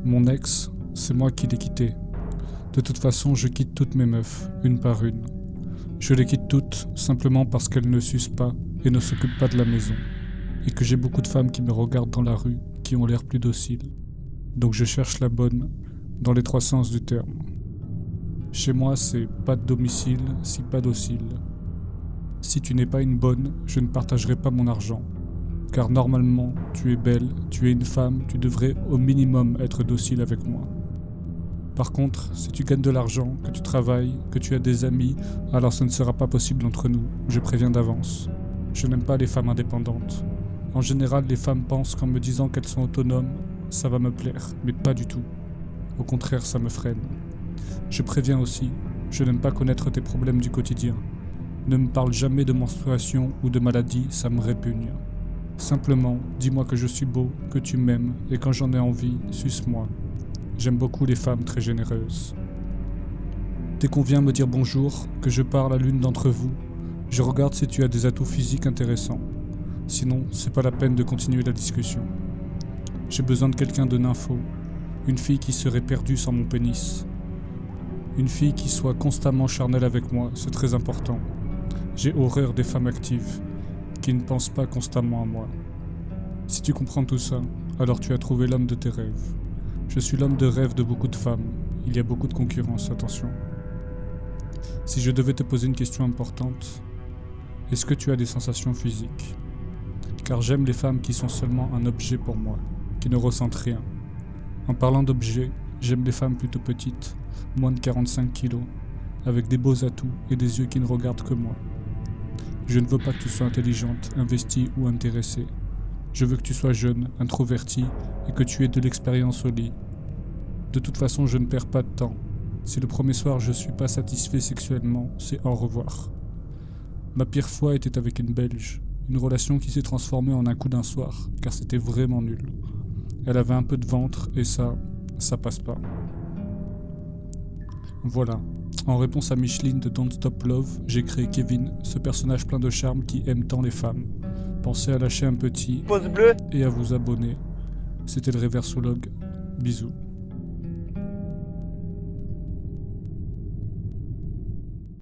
Mon ex, c'est moi qui l'ai quitté. De toute façon, je quitte toutes mes meufs, une par une. Je les quitte toutes simplement parce qu'elles ne sucent pas et ne s'occupent pas de la maison. Et que j'ai beaucoup de femmes qui me regardent dans la rue, qui ont l'air plus dociles. Donc je cherche la bonne, dans les trois sens du terme. Chez moi, c'est pas de domicile, si pas docile. Si tu n'es pas une bonne, je ne partagerai pas mon argent. Car normalement, tu es belle, tu es une femme, tu devrais au minimum être docile avec moi. Par contre, si tu gagnes de l'argent, que tu travailles, que tu as des amis, alors ce ne sera pas possible entre nous, je préviens d'avance. Je n'aime pas les femmes indépendantes. En général, les femmes pensent qu'en me disant qu'elles sont autonomes, ça va me plaire, mais pas du tout. Au contraire, ça me freine. Je préviens aussi, je n'aime pas connaître tes problèmes du quotidien. Ne me parle jamais de menstruation ou de maladie, ça me répugne. Simplement, dis-moi que je suis beau, que tu m'aimes, et quand j'en ai envie, suce-moi. J'aime beaucoup les femmes très généreuses. Dès qu'on vient me dire bonjour, que je parle à l'une d'entre vous, je regarde si tu as des atouts physiques intéressants. Sinon, c'est pas la peine de continuer la discussion. J'ai besoin de quelqu'un de nympho, une fille qui serait perdue sans mon pénis. Une fille qui soit constamment charnelle avec moi, c'est très important. J'ai horreur des femmes actives, qui ne pensent pas constamment à moi. Si tu comprends tout ça, alors tu as trouvé l'homme de tes rêves. Je suis l'homme de rêve de beaucoup de femmes. Il y a beaucoup de concurrence, attention. Si je devais te poser une question importante, est-ce que tu as des sensations physiques ? Car j'aime les femmes qui sont seulement un objet pour moi, qui ne ressentent rien. En parlant d'objets, j'aime les femmes plutôt petites, moins de 45 kilos, avec des beaux atouts et des yeux qui ne regardent que moi. Je ne veux pas que tu sois intelligente, investie ou intéressée. Je veux que tu sois jeune, introvertie et que tu aies de l'expérience au lit. De toute façon, je ne perds pas de temps. Si le premier soir je suis pas satisfait sexuellement, c'est au revoir. Ma pire fois était avec une Belge, une relation qui s'est transformée en un coup d'un soir, car c'était vraiment nul. Elle avait un peu de ventre et ça passe pas. Voilà. En réponse à Micheline de Don't Stop Love, j'ai créé Kevin, ce personnage plein de charme qui aime tant les femmes. Pensez à lâcher un petit Pouce bleu et à vous abonner. C'était le Réversologue. Bisous.